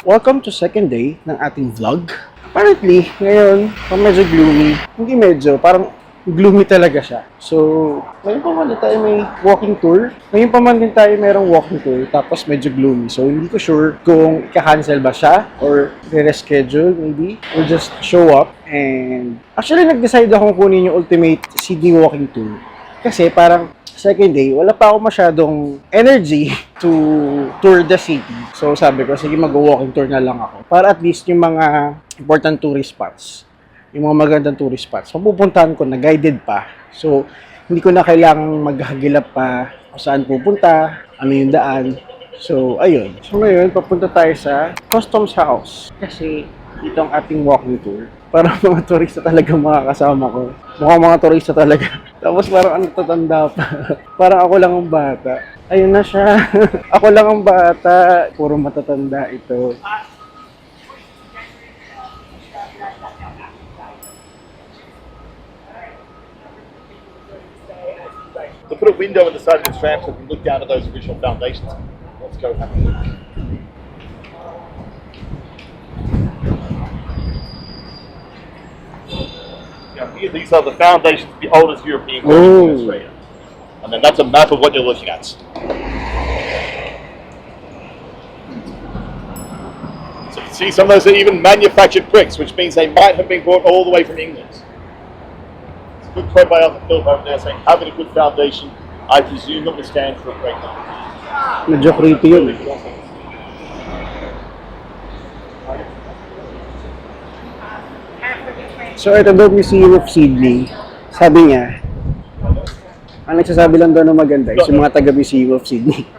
Welcome to second day ng ating vlog. Apparently, ngayon, medyo gloomy. Hindi medyo, parang gloomy talaga siya. So, ngayon pa man din tayo may walking tour. Ngayon pa man din tayo mayroong walking tour, tapos medyo gloomy. So, hindi ko sure kung ika-cancel ba siya or re-reschedule maybe. Or just show up. And actually, nag-decide akong kunin yung ultimate Sydney walking tour. Kasi parang second day, wala pa ako masyadong energy to tour the city. So sabi ko, sige mag-walking tour na lang ako. Para at least yung mga important tourist spots, yung mga magandang tourist spots, mapupuntahan ko na guided pa. So hindi ko na kailangang maghagilap pa kung saan pupunta, ano yung daan. So ayun. So ngayon, papunta tayo sa Customs House. Kasi ito ang ating walking tour. Parang mga turista talaga mga kasama ko. Mukhang mga turista talaga. Tapos parang ang tatanda pa. Parang ako lang ang bata. Ayun na siya. Ako lang ang bata. Puro matatanda ito. To put a window on the side of the tram so we can look down at those original foundations. Let's go have a look. Now here, these are the foundations of the oldest European buildings in Australia. And then that's a map of what you're looking at. So you can see some of those are even manufactured bricks, which means they might have been brought all the way from England. It's a good quote by Arthur Philip over there saying, having a good foundation, I presume it will stand for a great time. Medyo creepy yun. So ito daw Museum of Sydney. Sabi niya, ang nagsasabi lang daw na maganda is yung mga taga Museum of Sydney.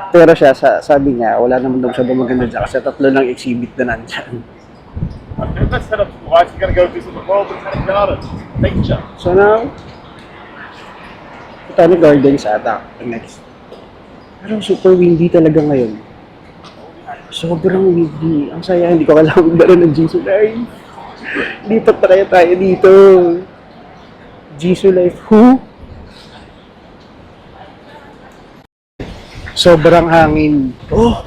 Pero siya, sabi niya, wala naman daw siya daw maganda dyan kasi tatlo lang exhibit na nandyan. Okay, let's head up to the right. We're going to go visit the Royal Botanic Gardens. Nature. So now, Botanic Gardens ata. Next. Parang super windy talaga ngayon. Sobrang windy. Ang saya, hindi ko kailangan magbaro ng Jisoo Life. Dito pa kaya tayo dito. Jisoo Life, who? Sobrang hangin. Oh!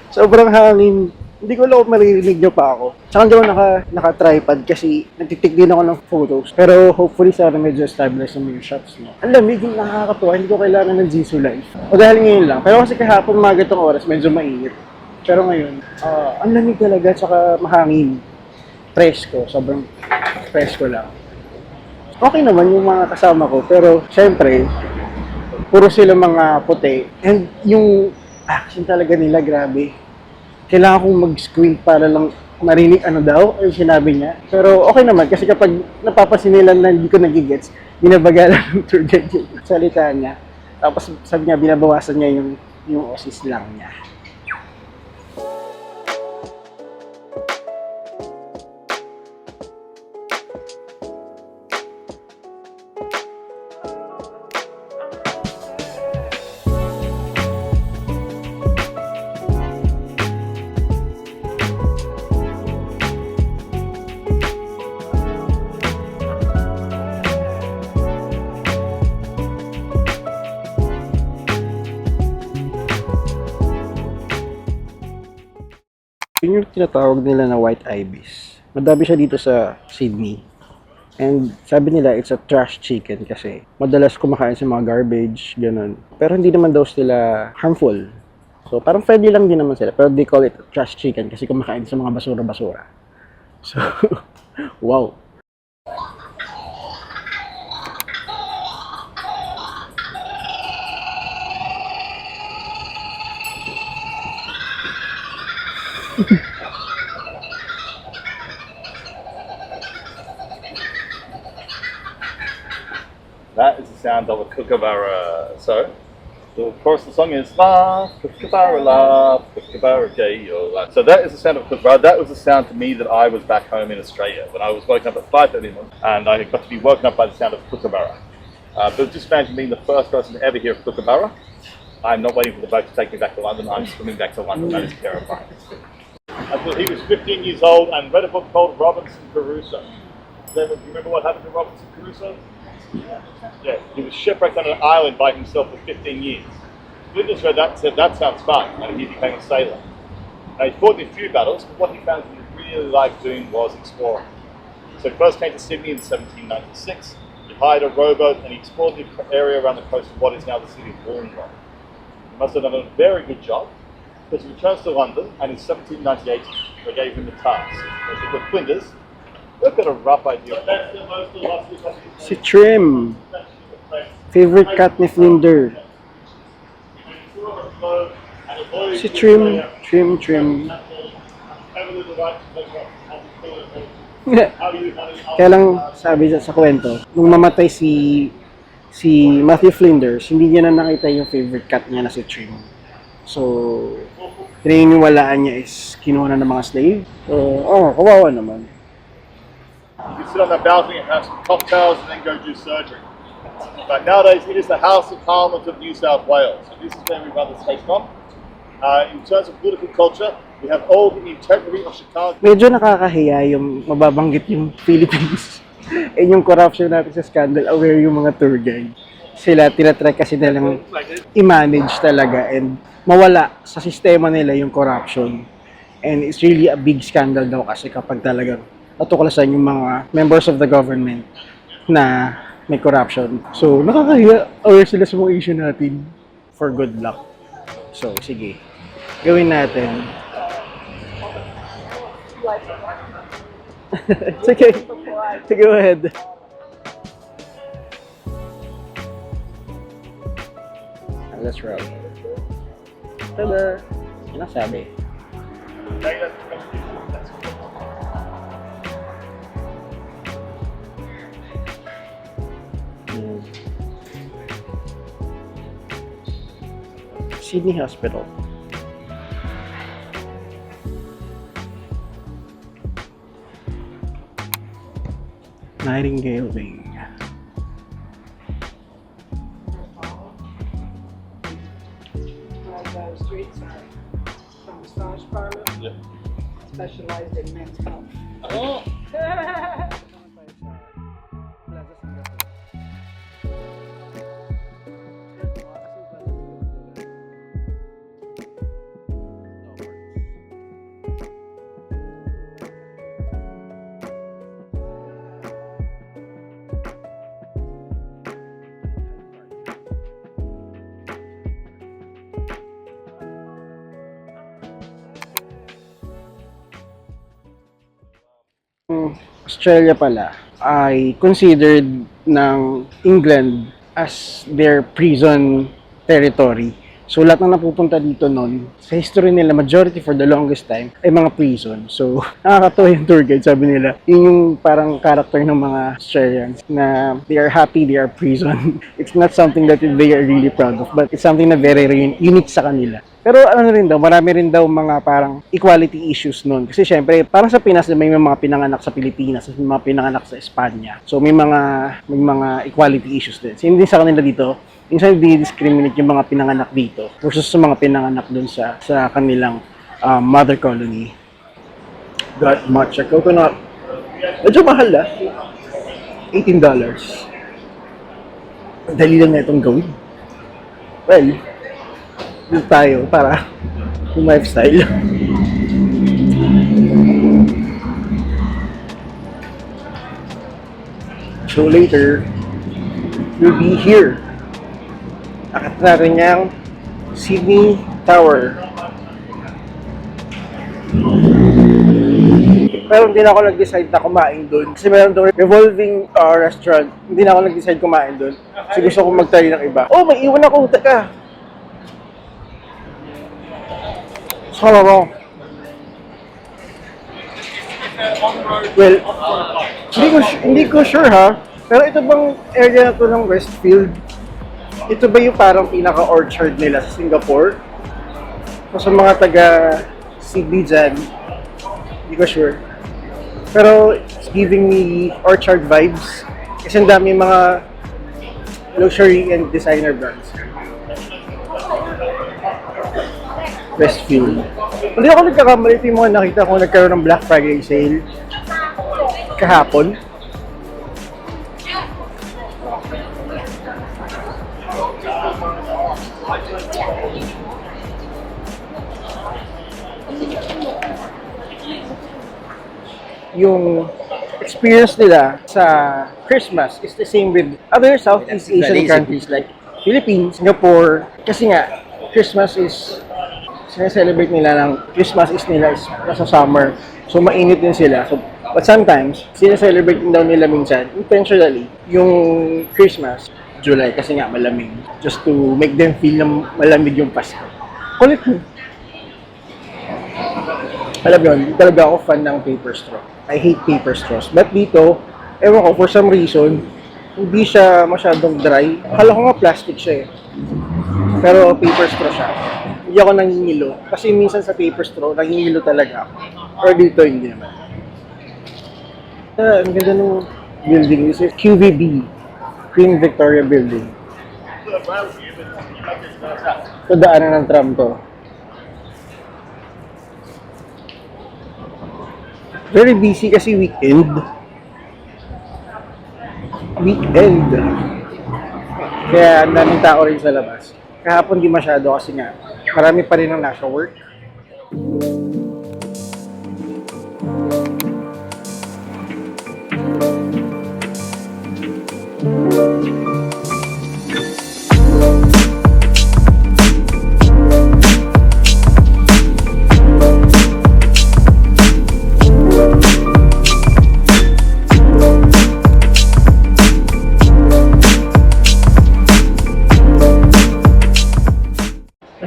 Sobrang hangin. Hindi ko alam kung maririnig nyo pa ako. Tsaka hindi ako naka-tripod kasi nagtitik din ako ng photos. Pero hopefully sana medyo stabilize naman yung shots mo. Ang lamig yung nakakatuwa, hindi ko kailangan ng Jisoo Life. O dahil ngayon lang. Pero kasi kahapon mga gatong oras, medyo mainit. Pero ngayon, ang lamig talaga tsaka mahangin. Presko, sobrang presko lang. Okay naman yung mga kasama ko, pero syempre, puro sila mga puti. And yung action talaga nila, grabe. Kailangan kong mag-squint para lang marinig ano daw, ay sinabi niya. Pero okay naman, kasi kapag napapasin nila na hindi ko nagigets, binabagalan ng tour guide yung salita niya. Tapos sabi niya, binabawasan niya yung osis lang niya. Yun yung tinatawag nila na white ibis. Madami siya dito sa Sydney. And sabi nila, it's a trash chicken kasi madalas kumakain sa mga garbage, ganun. Pero hindi naman daw sila harmful. So parang friendly lang din naman sila. Pero they call it trash chicken kasi kumakain sa mga basura-basura. So, wow. That is the sound of a kookaburra. So, the chorus of the song is La kookaburra la kookaburra gayo. So that is the sound of a kookaburra. That was the sound to me that I was back home in Australia when I was woken up at 5:30 in the morning, and I got to be woken up by the sound of kookaburra. But just imagine being the first person to ever hear a kookaburra. I'm not waiting for the boat to take me back to London. I'm swimming back to London. That is terrifying. Until he was 15 years old and read a book called Robinson Crusoe. Do you remember what happened to Robinson Crusoe? Yeah, he was shipwrecked on an island by himself for 15 years. Witness read that and said, that sounds fun, and he became a sailor. Now, he fought in a few battles, but what he found he really liked doing was exploring. So he first came to Sydney in 1796. He hired a rowboat and he explored the area around the coast of what is now the city of Wollongong. He must have done a very good job, because he returns to London, and in 1798 they gave him the task. They said, "Look, Flinders, we've got a rough idea of that's the most illustrious Si Trim. Favorite cat ni Flinder. Si Trim. Trim. Kaya lang sabi sa kwento, nung mamatay si Matthew Flinders, hindi niya na nakita yung favorite cat niya na si Trim. So, pininiwalaan niya is kinuha na ng mga slave. So, kawawa naman. You can sit on that balcony and have some cocktails and then go do surgery. But nowadays, it is the House of Parliament of New South Wales. So this is where we run the state from. In terms of political culture, we have all the integrity of Chicago. Medyo nakakahiya yung mababanggit yung Philippines. And yung corruption natin sa scandal, aware yung mga tour guide. Sila, tinatry kasi nilang i-manage talaga and mawala sa sistema nila yung corruption. And it's really a big scandal daw kasi kapag talagang natuklasan yung mga members of the government na may corruption. So, nakakahiya, aware sila sa mga issue natin for good luck. So, sige. Gawin natin. Sige. Go ahead. Let's roll. Tada! Ano sabi? Sydney Hospital. Nightingale Wing. The streets are from massage parlor, Yeah. specialized in men's health. Oh. Australia pala ay considered ng England as their prison territory. So lahat ng napupunta dito noon, sa history nila, majority for the longest time, ay mga prison. So nakakatawa yung tour guide, sabi nila, yun yung parang character ng mga Australians na they are happy they are prison. It's not something that they are really proud of, but it's something na very unique sa kanila. Pero ano rin daw, marami rin daw mga parang equality issues noon. Kasi syempre, parang sa Pinas, may mga pinanganak sa Pilipinas, may mga pinanganak sa Espanya. So may mga equality issues din. So, hindi sa kanila dito, minsan di-discriminate yung mga pinanganak dito versus sa mga pinanganak dun sa kanilang mother colony. Got matcha coconut. Medyo mahal $18. Dali lang na itong gawin. Well, dito tayo para yung lifestyle. So later, we'll be here. Akat natin yung Sydney Tower. Pero hindi na ako nag-decide na kumain doon. Kasi meron doon revolving restaurant. Hindi na ako nag-decide kumain doon. Kasi gusto kong mag-try ng iba. Oh, may iwan ako. Teka. Well, hindi ko sure ha. Pero ito bang area na to ng Westfield? Ito ba yung parang pinaka-orchard nila sa Singapore? O sa mga taga Sydney dyan? Hindi ko sure. Pero it's giving me orchard vibes. Kasi ang dami mga luxury and designer brands. Westfield. Hindi ako nagkakamali, ito yung mga nakita ko nagkaroon ng Black Friday sale kahapon. yung experience nila sa Christmas is the same with other Southeast Asian countries like Philippines, Singapore. Kasi nga, Christmas is celebrate nila ng Christmas is nasa summer. So mainit din sila. So, but sometimes, celebrate din daw nila minsan, intentionally, yung Christmas, July, kasi nga malamig. Just to make them feel na malamig yung Pasko. Kulit mo. Alam yun, hindi talaga ako fan ng paper straw. I hate paper straws. But dito, ewan ko, for some reason, hindi siya masyadong dry. Akala ko nga plastic siya eh. Pero paper straw siya. Hindi ako nangingilo. Kasi minsan sa paper straw, nangingilo talaga ako. Or dito, hindi naman. Ang ganda ng building. This is QVB. Queen Victoria Building. Ito daanan ng tram to. Very busy kasi weekend. Kaya ang daming tao rin sa labas. Kahapon di masyado kasi nga marami pa rin ang nasa work.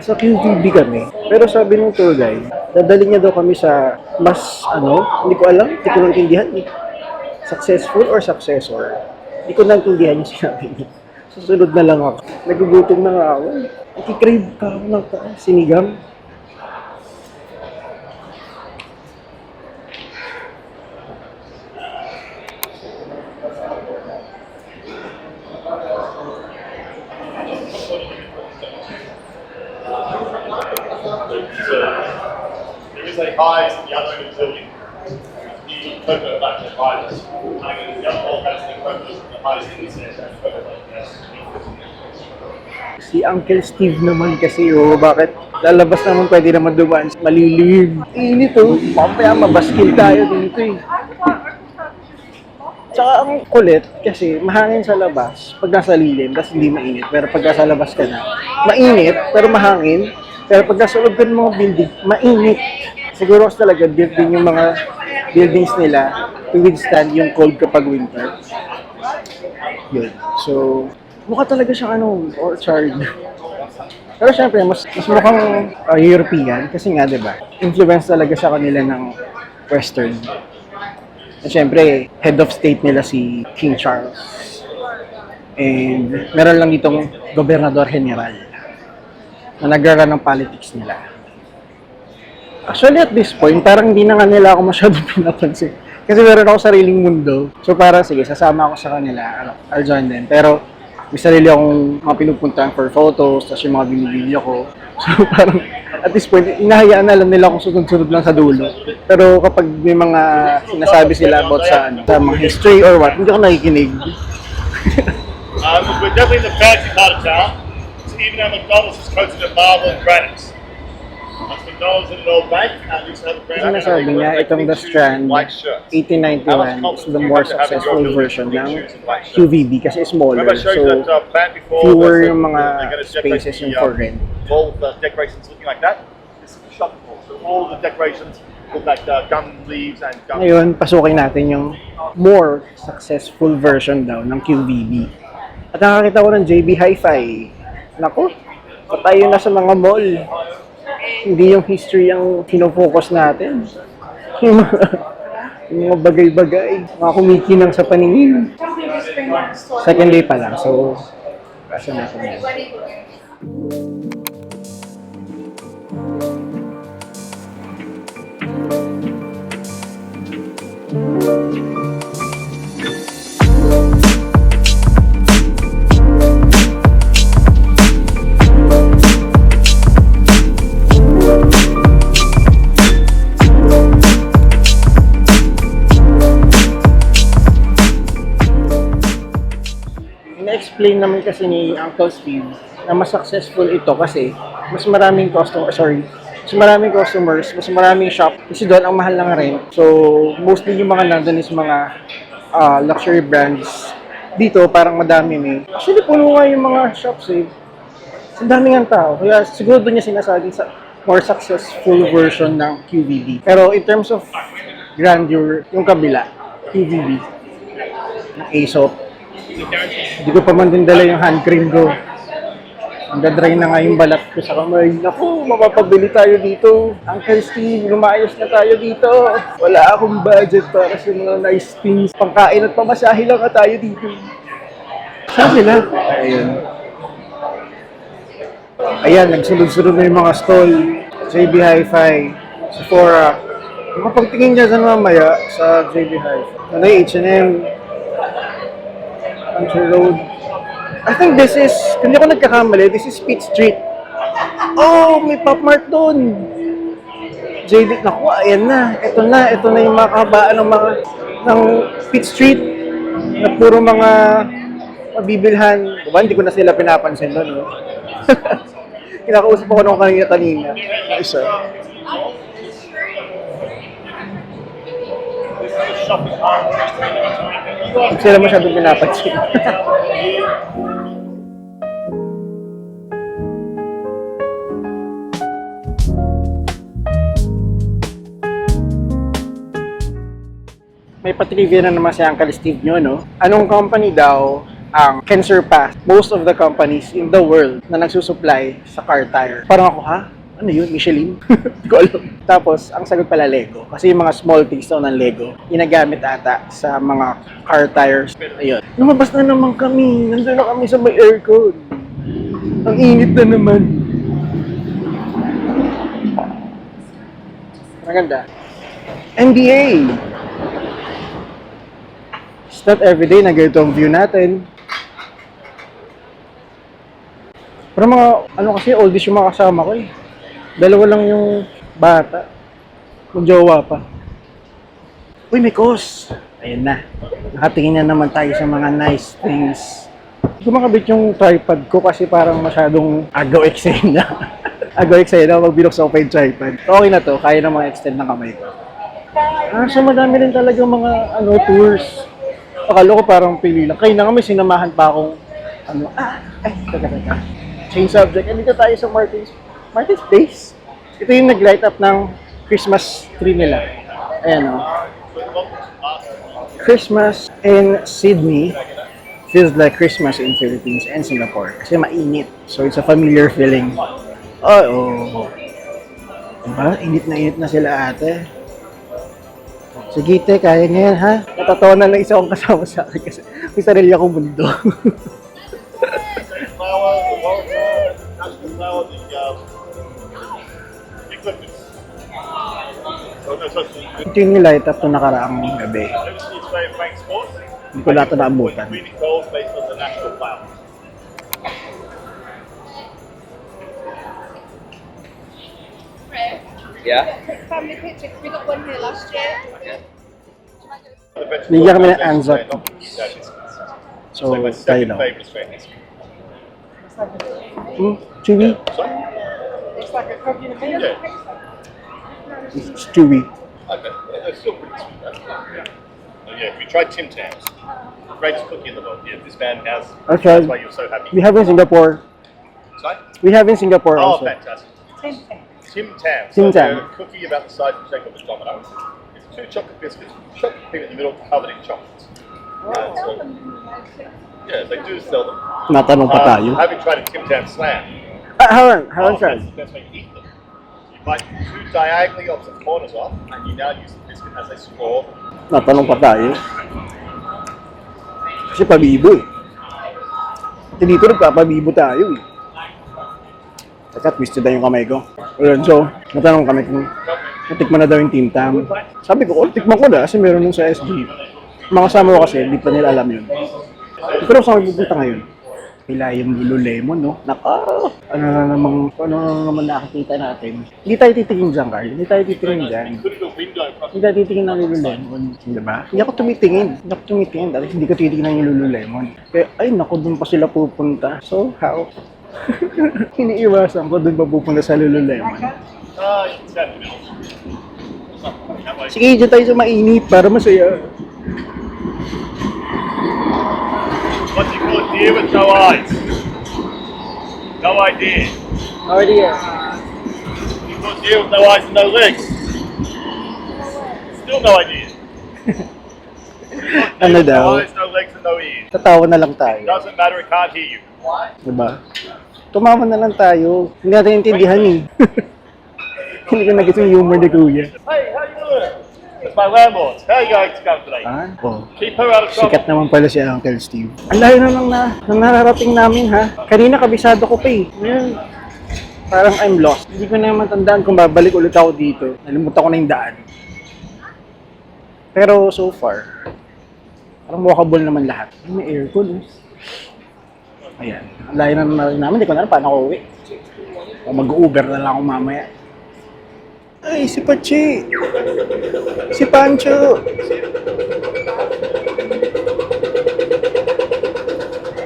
Sa QVB kami. Pero sabi ng tour guide, dadali niya daw kami sa mas hindi ko alam, hindi ko naintindihan eh. Successful or successor? Hindi ko naintindihan yung sinabi niya. Susunod na lang ako. Nagugutom na nga ako. Ikikrave ka ako ng sinigang. There is a highs at the other end of the building. The cocoa back to the highs. And the other wall has the cocoa and the highs in this area. Si Uncle Steve naman kasi bakit lalabas naman pwede naman dumaan malilim. Init mamaya mabaskil tayo dito eh. Tsaka ang kulit kasi mahangin sa labas pag nasa lilim, tapos hindi mainit. Pero pag nasa labas ka na, mainit pero mahangin. Pero pag nasa loob ka ng mga building, mainit. Siguro kasi talaga built din yung mga buildings nila to withstand yung cold kapag winter. Yun. So, mukha talaga siyang orchard. Pero syempre, mas mukhang European kasi nga, di ba? Influence talaga sa kanila ng Western. At syempre, head of state nila si King Charles. And meron lang ditong gobernador general na nagra-run ng politics nila. Actually, at this point, parang hindi na nga nila ako masyadong pinapansin. Kasi meron ako sariling mundo. So parang, sige, sasama ako sa kanila. I'll join them. Pero may sarili akong mga pinupuntahan for photos, tapos yung mga binibideo ko. So parang, at this point, inahayaan na lang nila akong sunod-sunod lang sa dulo. Pero kapag may mga sinasabi sila about sa mga history or what, hindi ako nakikinig. We're definitely in the fancy part of town. So even our McDonald's is coated in marble and granite. That's McDonald's in an old bank. We used to have a granite. Ang nasabi niya, itong The Strand, 1891 is the more successful version ng QVB kasi smaller. So, fewer yung mga spaces yung for rent. All the decorations looking like that. This is the shopping mall. So all the decorations look like gum leaves and gum. Ngayon, pasukin natin yung more successful version daw ng QVB. At nakakita ko ng JB Hi-Fi. Naku, patayo na sa mga mall. Hindi yung history ang kinofocus natin. Yung mga bagay-bagay, mga kumikinang sa paningin. Second day pa lang, so kasi natin yan. Na-explain naman kasi ni Uncle Steve na mas successful ito kasi mas maraming Mas maraming customers, mas maraming shop. Kasi doon ang mahal ng rent. So, mostly yung mga nandun is mga luxury brands. Dito, parang madami eh. Actually, puno nga yung mga shops eh. Ang dami ng tao. Kaya siguro doon niya sinasabi sa more successful version ng QVB. Pero in terms of grandeur, yung kabila, QVB, ng Aesop. Hindi ko pa man din dala yung hand cream ko. Nagdadry na nga yung balat ko sa kamay. Naku, mapapabili tayo dito. Uncle Steve, lumayos na tayo dito. Wala akong budget para sa mga nice things. Pangkain at pamasahe lang ka tayo dito. Saan sila? Ayun. Ayan, nagsunod-sunod na yung mga stall. JB Hi-Fi, Sephora. Mapagtingin niya dyan mamaya sa JB Hi-Fi. Ano yung H&M? Country Road. I think this is, kung di ako nagkakamali, this is Pitt Street. Oh, may Pop Mart doon. JD, naku, ayan na. Ito na yung mga kahabaan ng Pitt Street na puro mga mabibilhan. Diba, hindi ko na sila pinapansin doon. No? Kinakausap ako nung kanina. Isa. Hindi sila masyadong pinapansin. May patrivia na naman si Uncle Steve nyo, no? Anong company daw ang can surpass most of the companies in the world na nagsusupply sa car tire? Parang ako, ha? Ano yun? Michelin? Hindi ko alam. Tapos, ang sagot pala Lego. Kasi yung mga small things daw ng Lego, ginagamit ata sa mga car tires. Ayun. Lumabas na naman kami. Nandun na kami sa may aircon. Ang init na naman. Maganda. NBA! It's not everyday na ganito ang view natin. Pero mga, ano kasi, oldies yung mga kasama ko eh. Dalawa lang yung bata. Kung jowa pa. Uy, may cos! Ayun na. Nakatingin na naman tayo sa mga nice things. Kumakabit yung tripod ko kasi parang masyadong agaw eksena. Agaw eksena, magbinuksan ko pa yung tripod. Okay na to, kaya na mga extend ng kamay ko. So madami rin talaga mga tours. Akala ko parang pili lang. Kaya na nga may sinamahan pa akong teka. Change subject. Dito tayo sa Martin's Place. Ito yung nag-light up ng Christmas tree nila. Ayan o. Christmas in Sydney feels like Christmas in Philippines and Singapore. Kasi mainit. So it's a familiar feeling. Oh. Diba? Init na sila ate. Sige te, kaya niya yan ha? Natatawa na lang isa akong kasama sa akin kasi may sarili akong mundo. Ito yung nilight up ito nakaraang gabi. Hindi ko lahat naabutan. Yeah? Family picture, we got one here last year. Bigyan kami ng Anzac. So, tayo daw. Chewy? It's like a cookie in a middle. It's chewy. Okay, they're still pretty sweet. Yeah, if you tried Tim Tams, greatest cookie in the world. Yeah, this man has. Okay. That's why you're so happy. We have in Singapore. Sorry? We have in Singapore Oh, also. fantastic. Tim Tam. Tim Tams. Tim So they're Tam. a cookie about the size of the shape of a domino. It's 2 chocolate biscuits, chocolate cream in the middle, covered in chocolates. Yeah, they do sell them. Natanong pa tayo. Having tried a Tim Tam Slam. Haven't tried. That's when you eat them. You bite 2 diagonally opposite corners off, and you now use the biscuit as a straw. Natanong pa tayo. Kasi pabibo eh. At dito nagpapabibo tayo eh. Teka, twisted na yung kamay ko. Ayun, so, natanong kami kung natikman na daw yung Tim Tam. Sabi ko, tikman ko na kasi meron nun sa SG. Mga kasama ko kasi, hindi pa nila alam yun. Pero saan kami pupunta ngayon? Pila yung Lululemon, no? Ano na naman nakakita natin. Hindi tayo titingin dyan, Carl. Hindi tayo titingin dyan. Hindi tayo titingin ng Lululemon. Diba? Hindi ako tumitingin. Dahil hindi ko titingin ng Lululemon. Kaya, ay, naku, doon pa sila pupunta. So, how? Iniiwasan ko doon pa pupunta sa Lululemon. 10 minutes. That way. Sige, dyan tayo sa mainit para masaya. What do you call a deer with no eyes? No idea. Already, You call a deer with no eyes and no legs? Still no idea. Ano No daw? eyes, no legs, and no ears. Tatawa na lang tayo. Doesn't matter, it can't hear you. Diba? Tumawa na lang tayo. Hindi natin intindihan eh. Hindi ko nagets yung humor ni Kuya. Hey, how you doing? It's my landlord. How you going to go today? Ah, oh. Keep her out of trouble. Sikat naman pala si Uncle Steve. Ang layo na nang nararating namin ha. Kanina kabisado ko pa eh. Ngayon, parang I'm lost. Hindi ko na matandaan kung babalik ulit ako dito. Nalimutan ko na yung daan. Pero so far, parang walkable naman lahat. May aircon eh. Ayan. Ang layo na namin. Hindi ko na alam paano ako uwi. Mag-Uber na lang ako mamaya. Ay, si Pachi! Si Pancho!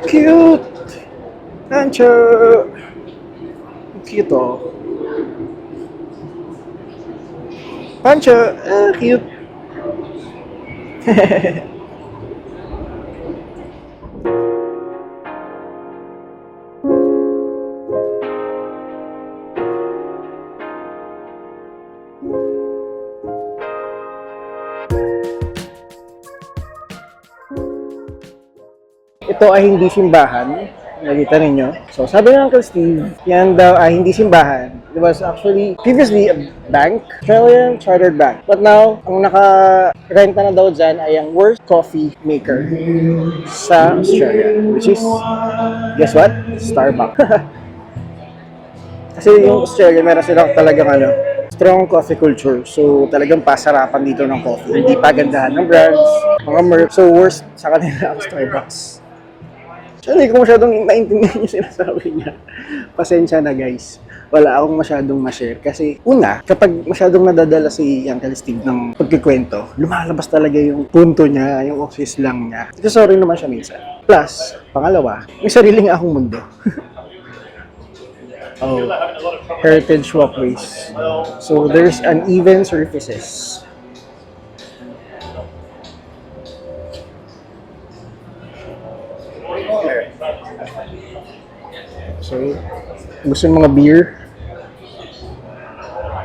Cute! Pancho! Cute oh. Pancho! Ah, cute! Ito ay hindi simbahan. Nakita ninyo. So, sabi ng Uncle Steve, yan daw ay hindi simbahan. It was actually previously a bank, Australian chartered bank. But now, ang naka-renta na daw dyan ay ang worst coffee maker sa Australia. Which is, guess what? Starbucks. Kasi yung Australia, meron silang talagang strong coffee culture. So, talagang pasarapan dito ng coffee. Hindi pagandahan ng brands, mga merch. So, worst sa kanila ang Starbucks. So, hindi ko masyadong naintindihan yung sinasabi niya. Pasensya na guys. Wala akong masyadong ma-share. Kasi una, kapag masyadong nadadala si Uncle Steve ng pagkikwento, lumalabas talaga yung punto niya, yung office lang niya. Ito sorry naman siya minsan. Plus, pangalawa, may sariling akong mundo. Oh, heritage walkways. So, there's uneven surfaces. So, gusto ng mga beer.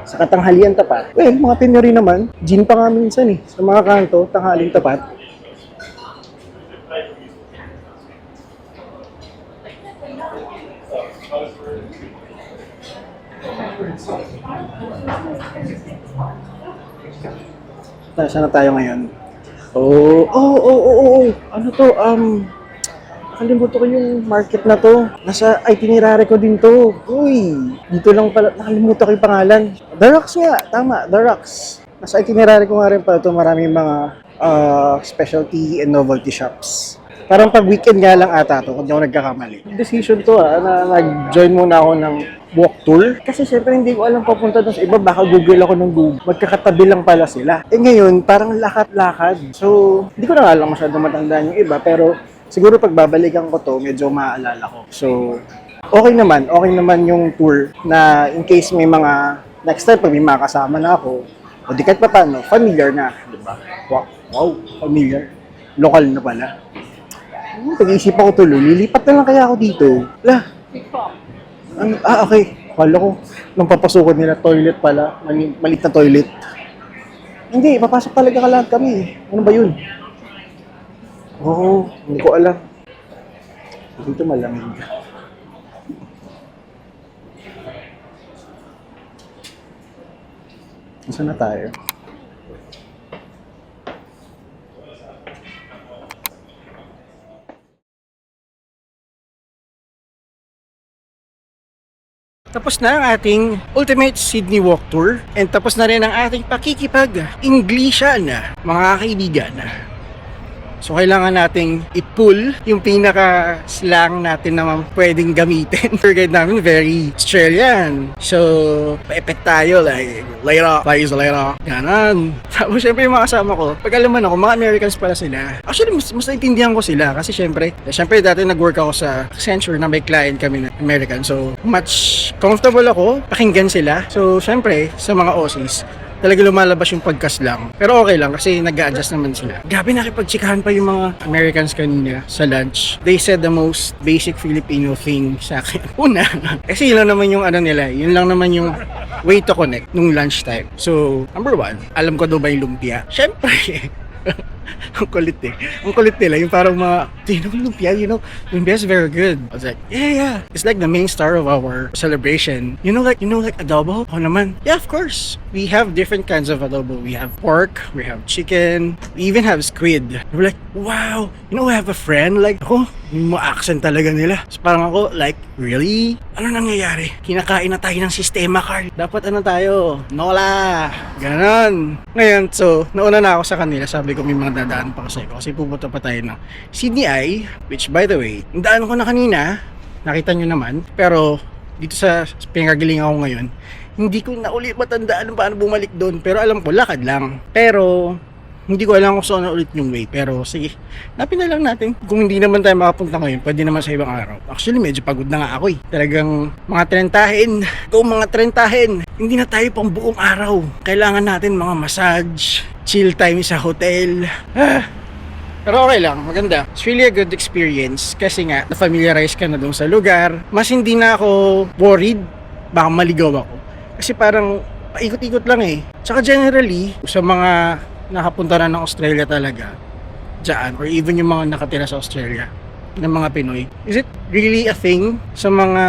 Sa katanghalian tapat. Well, mga Pinoy naman. Gin pa nga minsan eh. Sa mga kanto, tanghaling tapat. Saan na tayo ngayon? Ano to? Nakalimutan ko yung market na to. Nasa itinerary ko din to. Uy, dito lang pala. Nakalimutan ko yung pangalan. The Rocks nga. Tama, The Rocks. Nasa itinerary ko nga rin pala ito. Maraming mga specialty and novelty shops. Parang pag weekend nga lang ata to, kung di ako nagkakamali. Decision to na nag-join muna ako ng walk tour. Kasi syempre hindi ko alam papunta doon sa iba. Baka Google ako ng Google. Magkakatabi lang pala sila. Eh ngayon, parang lakad-lakad. So, hindi ko na nga lang masyadong matandaan yung iba. Pero siguro pag babalikan ko to, medyo maaalala ko. So, okay naman yung tour na in case may mga next time pag may mga kasama na ako, o di kahit pa paano, familiar na, di ba? Wow, familiar. Local na pala. Pag-iisip ako tuloy, lilipat na lang kaya ako dito. Okay. Kala ko, nung papasukan nila, toilet pala. Malit na toilet. Hindi, papasok talaga ka lahat kami. Ano ba yun? Oo, hindi ko alam. Dito malamig. Nasaan na tayo? Tapos na ang ating Ultimate Sydney Walk Tour and tapos na rin ang ating pakikipag-Englishan, mga kaibigan. So kailangan nating i-pull yung pinaka-slang natin na pwedeng gamitin. Tour guide namin very Australian. So, paepek tayo like, later, please later. Ganon. Tapos syempre yung mga kasama ko, pag alaman ako, mga Americans pala sila. Actually, mas naintindihan ko sila kasi syempre dati nag-work ako sa Accenture na may client kami na American. So, much comfortable ako, pakinggan sila. So, syempre, sa mga Aussies, talaga lumalabas yung pagkaslang. Pero okay lang kasi nag-a-adjust naman sila. Grabe, nakipagtsikahan pa yung mga Americans kanina sa lunch. They said the most basic Filipino thing sa akin. Una, kasi yun lang naman yung ano nila, yun lang naman yung way to connect nung lunchtime. So, number one, alam ko daw ba yung lumpia? Syempre, ang kulit eh. Ang kulit nila, yung parang mga, do you know lumpia? You know, lumpia is very good. I was like, yeah. It's like the main star of our celebration. You know like adobo? Oh naman. Yeah, of course. We have different kinds of adobo. We have pork, we have chicken, we even have squid. We're like, wow, you know, I have a friend, like, ako, yung mga accent talaga nila. So parang ako, like, really? Ano nangyayari? Kinakain na tayo ng sistema, Carl. Dapat ano tayo? Nola! Ganon. Ngayon, so, nauna na ako sa kanila. Sabi ko, may mga dadaan pa kasi pupunta pa tayo ng Sydney Eye, which by the way, yung daan ko na kanina, nakita nyo naman, pero dito sa pinagagaling ako ngayon, hindi ko na ulit matandaan paano bumalik doon, pero alam ko, lakad lang. Pero, hindi ko alam kung saan ulit yung way, pero sige, napin na lang natin. Kung hindi naman tayo makapunta ngayon, pwede naman sa ibang araw. Actually, medyo pagod na nga ako eh. Talagang mga trentahin. Kung mga trentahin, hindi na tayo pang buong araw. Kailangan natin mga massage, chill time sa hotel. Pero okay lang, maganda. It's really a good experience kasi nga, na-familiarize ka na doon sa lugar. Mas hindi na ako worried, baka maligaw ako. Kasi parang paikot-ikot lang eh. Tsaka generally, sa mga nakapunta na ng Australia talaga dyan, or even yung mga nakatira sa Australia ng mga Pinoy, is it really a thing sa mga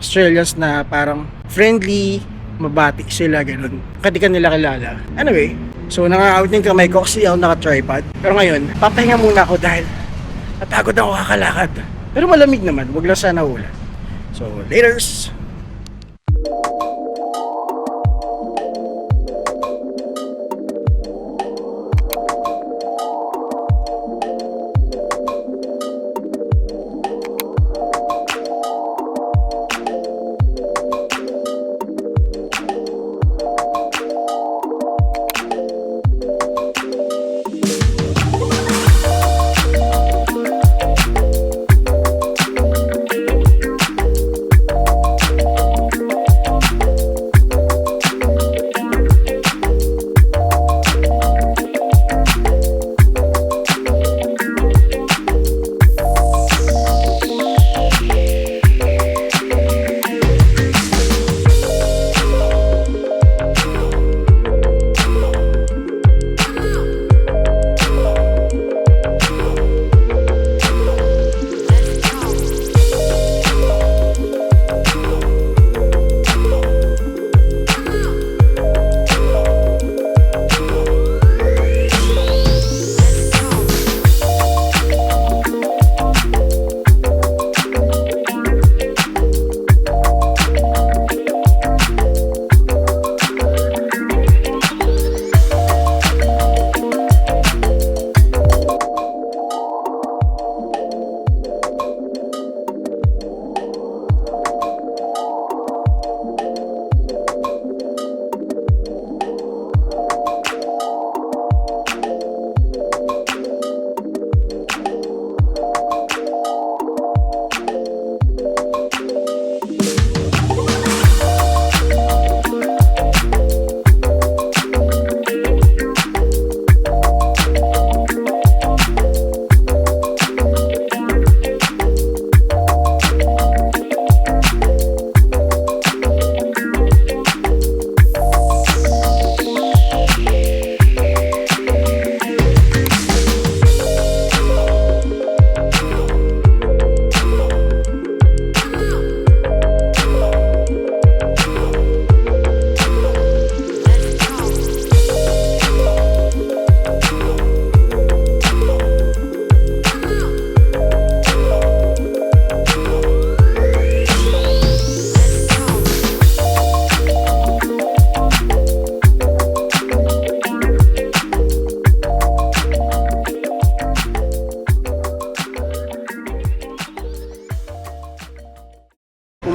Australians na parang friendly, mabati sila, ganun? Kasi ka nila kilala. Anyway, so nangangawit yung kamay ko kasi ako naka-tripod. Pero ngayon, papahinga muna ako dahil napagod ako kakalakad. Pero malamig naman, wag lang sana ulan. So, laters!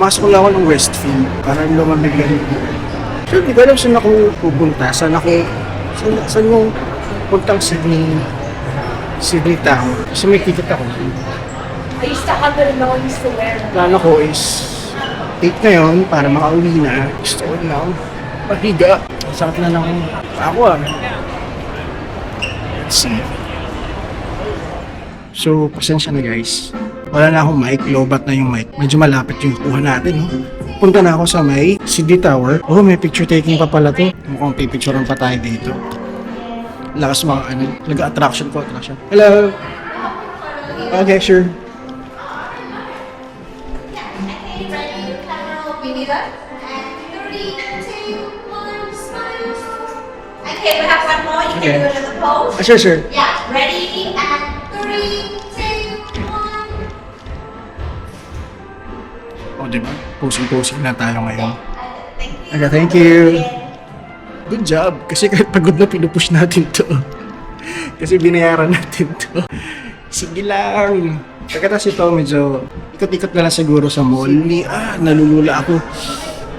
Pumasok lang ako ng Westfield para lumamig lang yung buhay. So, hindi ko alam saan ako pupunta. Saan yung puntang Sydney Tower. Kasi may ticket ako. I used to have it and no one used to wear them. Plano ko is 8 ngayon para makauwi na. Gusto ko lang mahiga. Sakit na lang ako Let's see. So, pasensya na guys. Wala na akong mic, lowbat na yung mic. Medyo malapit yung kuha natin, no? Punta na ako sa may Sydney Tower. Oh, may picture taking pa pala to. Mukhang pipicturean pa tayo dito. Lakas mga attraction. Hello! Okay, sure. Okay, we have one more. You Okay. can do another pose. Sure. Yeah, ready? And 3, 2, 1. Oh, diba? Posing na tayo ngayon. Thank you. Okay, thank you. Good job. Kasi kahit pagod na, pinupush natin to. Kasi binayaran natin to. Sige lang. Pagkatapos ito, medyo ikot-ikot na lang siguro sa mall. Nalulula ako.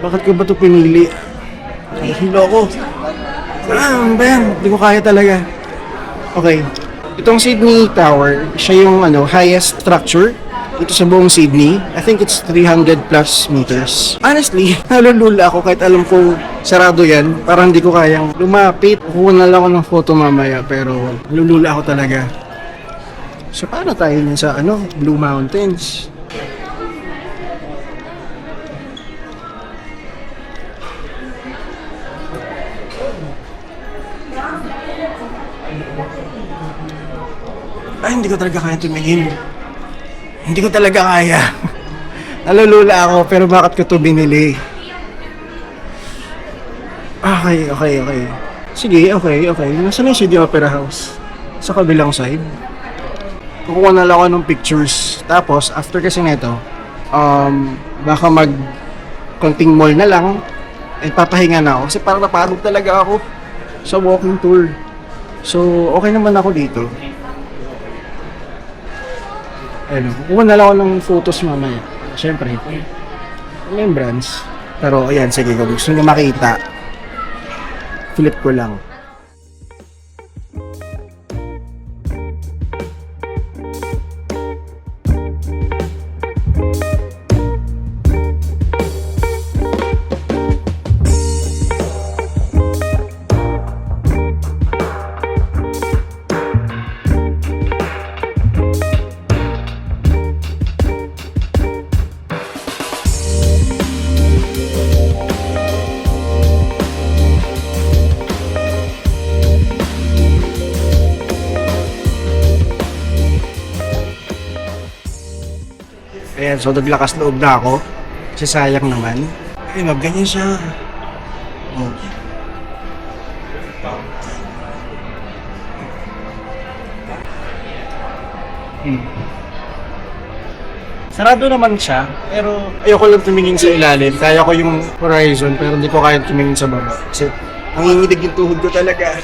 Bakit ko ba ito pinili? Hilo ako. Hindi ko kaya talaga. Okay. Itong Sydney Tower, siya yung highest structure dito sa buong Sydney. I think it's 300 plus meters. Honestly, nalulula ako kahit alam ko sarado yan. Parang hindi ko kayang lumapit. Kukuha na lang ako ng photo mamaya pero nalulula ako talaga. So paano tayo niyan sa Blue Mountains? Hindi ko talaga kaya tumingin. Hindi ko talaga kaya. Nalulula ako, pero bakit ko to binili? Okay. Sige, okay. Nasaan yung Sydney Opera House? Sa kabilang side. Kukuha na lang ako ng pictures. Tapos, after kasi nito, baka konting mall na lang. Papahinga na ako. Kasi parang napagod talaga ako sa walking tour. So, okay naman ako dito. Kukuha na lang ako ng photos mamaya. Siyempre, remembrance. Pero ayan, sige, kung gusto nyo makita, flip ko lang. Ayan, so naglakas loob na ako. Kasi sayang naman. Ganyan siya. Oh. Sarado naman siya, pero ayoko lang tumingin sa ilalim. Kaya ko yung horizon, pero hindi ko kaya tumingin sa baba. Kasi nanginginig yung tuhod ko talaga.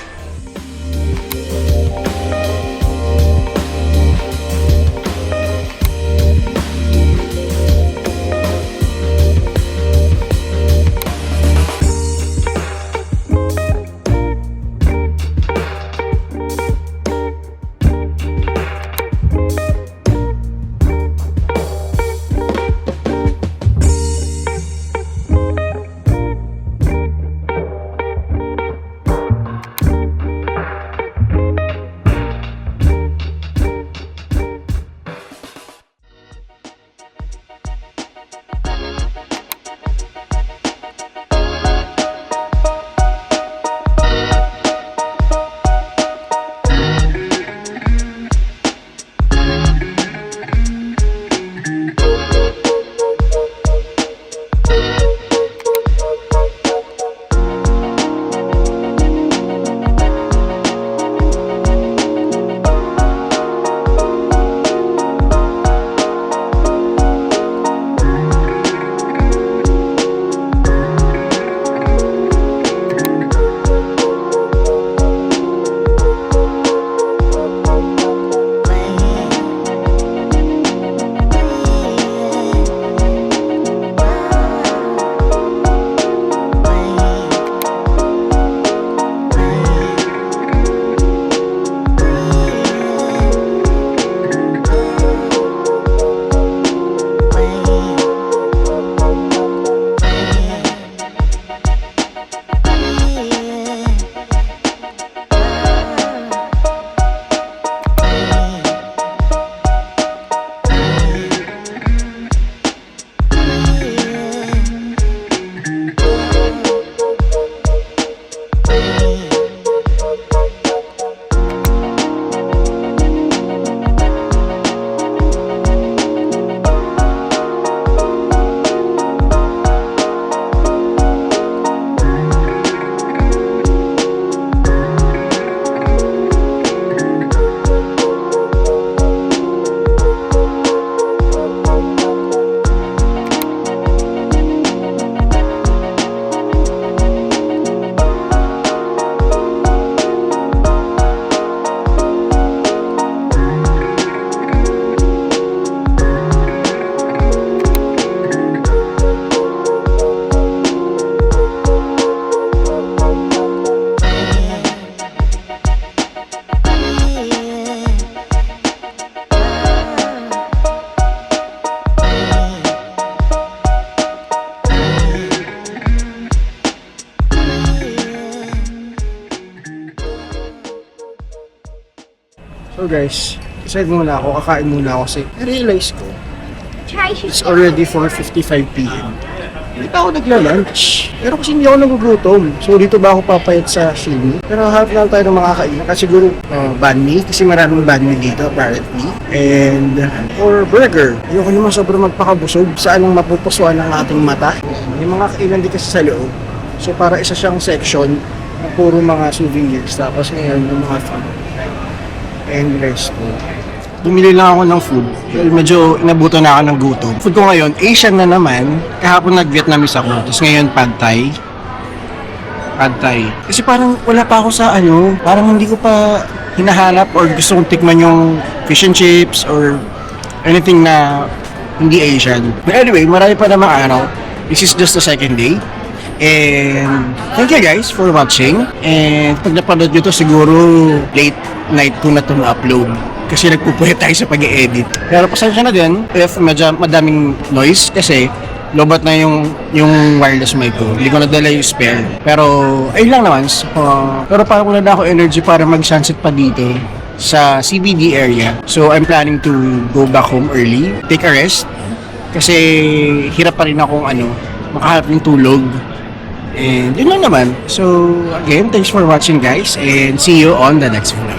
So guys, decide muna ako, kakain muna ako kasi I-realize ko, Try it's already 4:55 p.m. Hindi pa ako nagla-lunch. Pero kasi hindi ako nagugutom. So dito ba ako papayat sa Shilmi? Pero hanap lang tayo ng makakain. Kasi siguro banh mi. Kasi maraming banh mi dito apparently. And or burger. Ayoko naman sobrang magpakabusog. Saan ang mapupusuan ng ating mata. May mga kainan din kasi sa loob. So para isa siyang section na puro mga souvenirs. Tapos ngayon yung mga food. And rest ko. Bumili lang ako ng food. Well, medyo inabutan na ako ng gutom. Food ko ngayon, Asian na naman. Kahapon nag-Vietnamese ako. Tapos ngayon, Pad Thai. Pad Thai. Kasi parang wala pa ako sa parang hindi ko pa hinahanap or gusto kong tikman yung fish and chips or anything na hindi Asian. But anyway, marami pa namang araw. This is just the second day. And thank you guys for watching. And pag napanood nyo to, siguro late night ko na itong upload. Kasi nagpupulit tayo sa pag-edit. Pero pasensya na din if medyo madaming noise kasi lobat na yung wireless mic ko. Hindi ko nadala yung spare. Pero ayun lang naman. Pero parang wala na ako energy para mag-sunset pa dito sa CBD area. So I'm planning to go back home early, take a rest. Kasi hirap pa rin akong makahanap ng tulog. And yun lang naman. So again, thanks for watching guys and see you on the next vlog.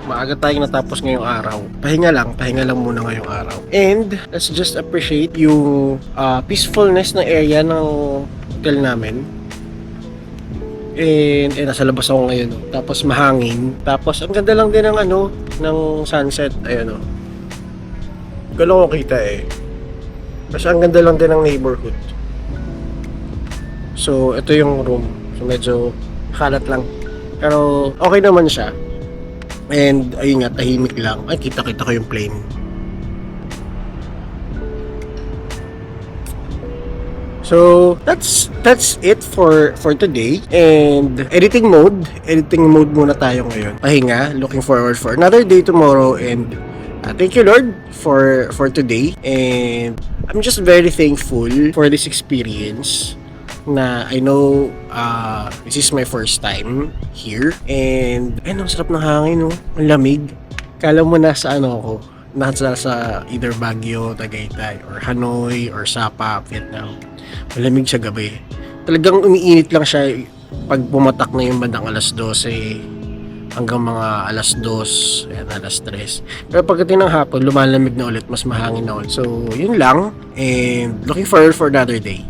Maaga tayong natapos ngayong araw. Pahinga lang muna ngayong araw. And let's just appreciate yung peacefulness ng area ng hotel namin. And nasa labas ako ngayon. Tapos mahangin. Tapos ang ganda lang din ng ng sunset. Ayun Hindi ko lang kita Kasi ang ganda lang din ng neighborhood. So ito yung room. So medyo kalat lang. Pero okay naman siya. And ayun nga, tahimik lang. Ay, kita-kita ko yung plane. So that's it for today. And editing mode muna tayo ngayon. Pahinga, looking forward for another day tomorrow. And thank you Lord for today. And I'm just very thankful for this experience. Na I know this is my first time here and ang sarap ng hangin ang lamig. Kala mo nasa ako, nasa either Baguio, Tagaytay or Hanoi or Sapa, Vietnam. Malamig sa gabi. Talagang umiinit lang siya pag pumatak na yung bandang alas 12 hanggang mga alas 2, ayan, alas 3. Pero pagdating ng hapon, lumalamig na ulit, mas mahangin na ulit. So, yun lang and looking forward for another day.